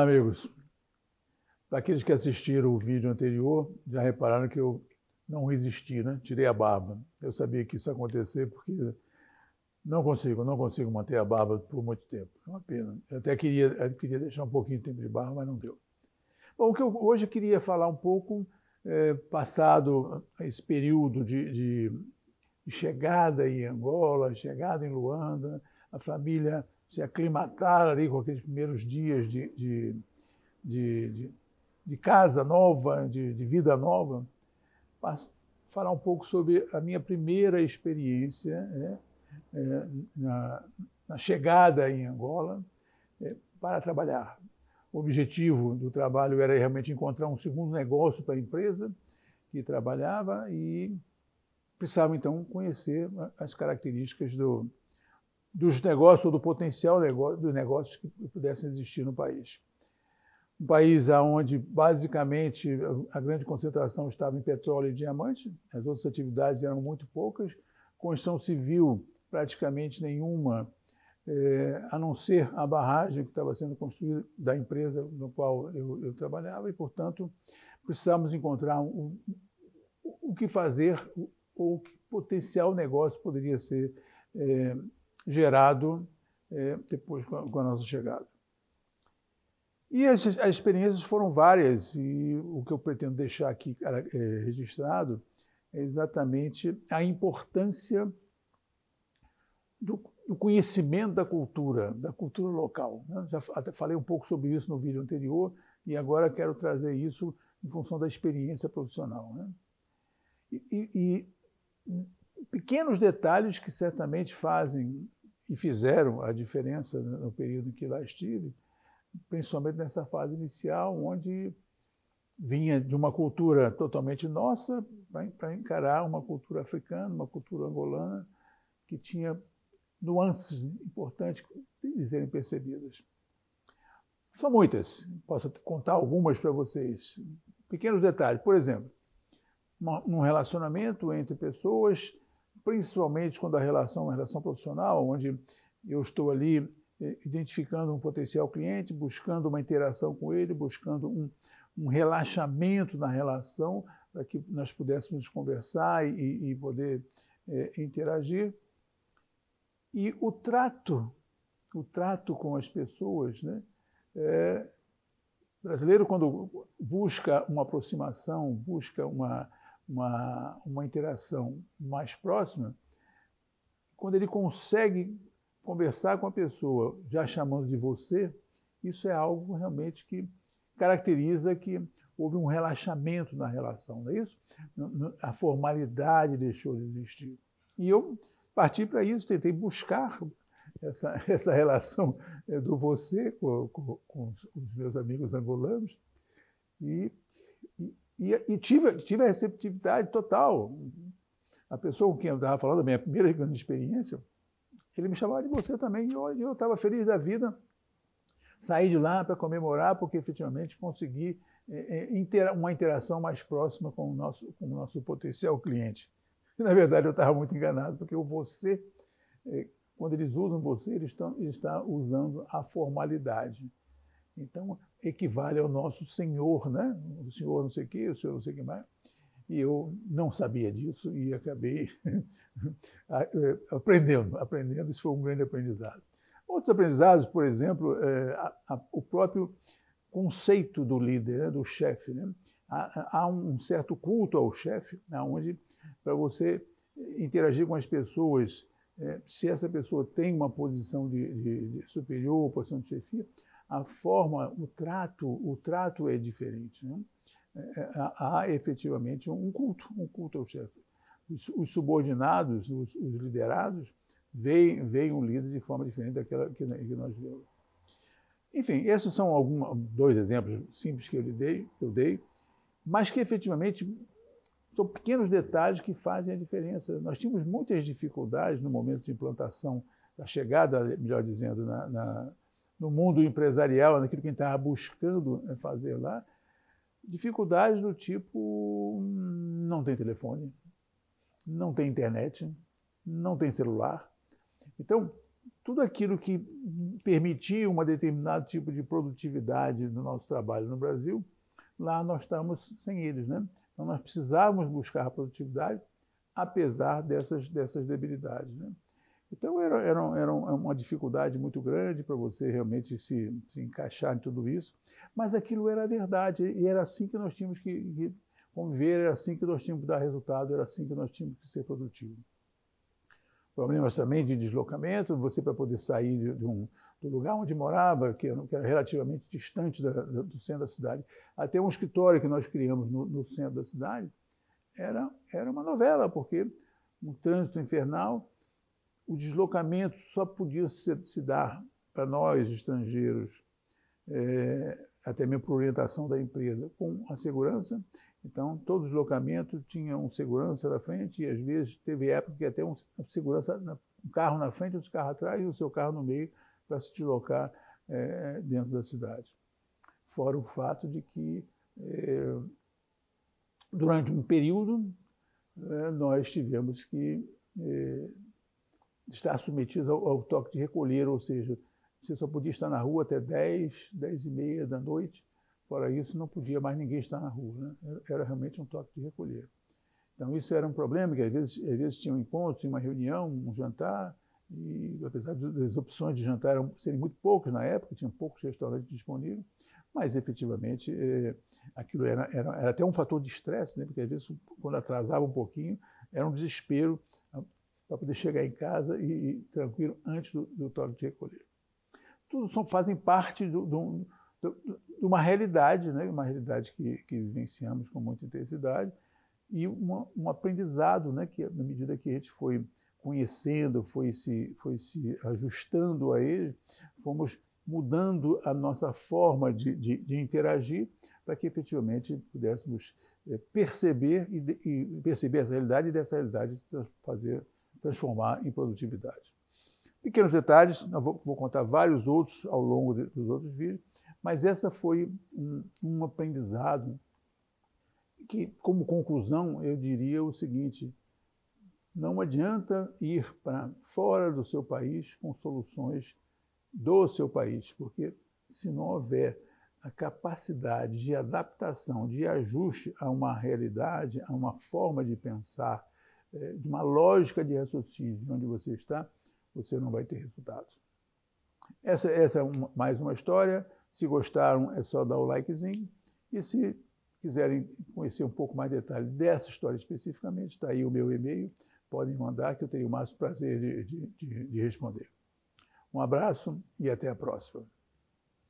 amigos. Para aqueles que assistiram o vídeo anterior, já repararam que eu não resisti, né? Tirei a barba. Eu sabia que isso ia acontecer porque não consigo manter a barba por muito tempo. É uma pena. Eu até queria deixar um pouquinho de tempo de barba, mas não deu. Bom, o que eu hoje queria falar um pouco, passado esse período de chegada em Angola, chegada em Luanda, a família se aclimatar ali com aqueles primeiros dias de casa nova, de vida nova, falar um pouco sobre a minha primeira experiência, na chegada em Angola, para trabalhar. O objetivo do trabalho era realmente encontrar um segundo negócio para a empresa que trabalhava e precisava, então, conhecer as características dos negócios, ou do potencial dos negócios que pudessem existir no país. Um país onde, basicamente, a grande concentração estava em petróleo e diamante, as outras atividades eram muito poucas, construção civil praticamente nenhuma, a não ser a barragem que estava sendo construída da empresa no qual eu trabalhava, e, portanto, precisávamos encontrar o que fazer, ou que potencial negócio poderia ser gerado depois com a nossa chegada. E as experiências foram várias, e o que eu pretendo deixar aqui registrado é exatamente a importância do conhecimento da cultura local, né? Já até falei um pouco sobre isso no vídeo anterior, e agora quero trazer isso em função da experiência profissional, né? E pequenos detalhes que certamente fazem e fizeram a diferença no período em que lá estive, principalmente nessa fase inicial, onde vinha de uma cultura totalmente nossa para encarar uma cultura africana, uma cultura angolana, que tinha nuances importantes de serem percebidas. São muitas, posso contar algumas para vocês. Pequenos detalhes, por exemplo, num relacionamento entre pessoas, principalmente quando a relação é uma relação profissional, onde eu estou ali identificando um potencial cliente, buscando uma interação com ele, buscando um relaxamento na relação, para que nós pudéssemos conversar e poder interagir. E o trato com as pessoas, né? O brasileiro, quando busca uma aproximação, busca uma interação mais próxima, quando ele consegue conversar com a pessoa já chamando de você, isso é algo realmente que caracteriza que houve um relaxamento na relação, não é isso? A formalidade deixou de existir. E eu parti para isso, tentei buscar essa relação do você com os meus amigos angolanos e tive a receptividade total. A pessoa com quem eu estava falando, a minha primeira grande experiência, ele me chamava de você também, e eu estava feliz da vida, saí de lá para comemorar, porque efetivamente consegui uma interação mais próxima com o nosso potencial cliente. E, na verdade, eu estava muito enganado, porque o você, quando eles usam você, eles estão usando a formalidade. Então, equivale ao nosso senhor, né? O senhor não sei o quê, o senhor não sei o que mais. E eu não sabia disso e acabei aprendendo. Isso foi um grande aprendizado. Outros aprendizados, por exemplo, o próprio conceito do líder, né? Do chefe, né? Há um certo culto ao chefe, onde, para você interagir com as pessoas, se essa pessoa tem uma posição de superior, posição de chefia, a forma, o trato é diferente, né? Há efetivamente um culto ao chefe. Os subordinados, os liderados, veem um líder de forma diferente daquela que nós vemos. Enfim, esses são dois exemplos simples que eu dei, mas que efetivamente são pequenos detalhes que fazem a diferença. Nós tínhamos muitas dificuldades no momento de implantação, da chegada, melhor dizendo, no mundo empresarial, naquilo que a gente estava buscando fazer lá. Dificuldades do tipo: não tem telefone, não tem internet, não tem celular. Então, tudo aquilo que permitia um determinado tipo de produtividade no nosso trabalho no Brasil, lá nós estamos sem eles, né? Então nós precisávamos buscar a produtividade apesar dessas debilidades, né? Então era uma dificuldade muito grande para você realmente se encaixar em tudo isso, mas aquilo era a verdade e era assim que nós tínhamos que conviver, era assim que nós tínhamos que dar resultado, era assim que nós tínhamos que ser produtivos. Problemas também de deslocamento, você para poder sair do lugar onde morava, que era relativamente distante do centro da cidade, até um escritório que nós criamos no centro da cidade, era uma novela, porque um trânsito infernal, o deslocamento só podia se dar para nós, estrangeiros, até mesmo por orientação da empresa, com a segurança. Então, todo deslocamento tinha um segurança na frente e, às vezes, teve época que até um segurança, um carro na frente, outro carro atrás e o seu carro no meio para se deslocar dentro da cidade. Fora o fato de que, durante um período, nós tivemos que estar submetidos ao toque de recolher, ou seja, você só podia estar na rua até 10h30 da noite. Fora isso, não podia mais ninguém estar na rua, né? Era realmente um toque de recolher. Então, isso era um problema, que às vezes tinha um encontro, tinha uma reunião, um jantar, e apesar das opções de jantar serem muito poucas na época, tinha poucos restaurantes disponíveis, mas efetivamente aquilo era até um fator de estresse, né? Porque às vezes, quando atrasava um pouquinho, era um desespero para poder chegar em casa e tranquilo antes do toque de recolher. Tudo fazem parte de uma realidade, né? Uma realidade que vivenciamos com muita intensidade e um aprendizado, né? Que na medida que a gente foi conhecendo, foi se ajustando a ele, fomos mudando a nossa forma de interagir para que efetivamente pudéssemos perceber perceber essa realidade e dessa realidade transformar em produtividade. Pequenos detalhes, eu vou contar vários outros ao longo dos outros vídeos, mas essa foi um aprendizado que, como conclusão, eu diria o seguinte: não adianta ir para fora do seu país com soluções do seu país, porque se não houver a capacidade de adaptação, de ajuste a uma realidade, a uma forma de pensar, de uma lógica de raciocínio onde você está, você não vai ter resultados. Essa é mais uma história. Se gostaram, é só dar o likezinho. E se quiserem conhecer um pouco mais de detalhe dessa história especificamente, está aí o meu e-mail. Podem mandar, que eu teria o máximo prazer de responder. Um abraço e até a próxima.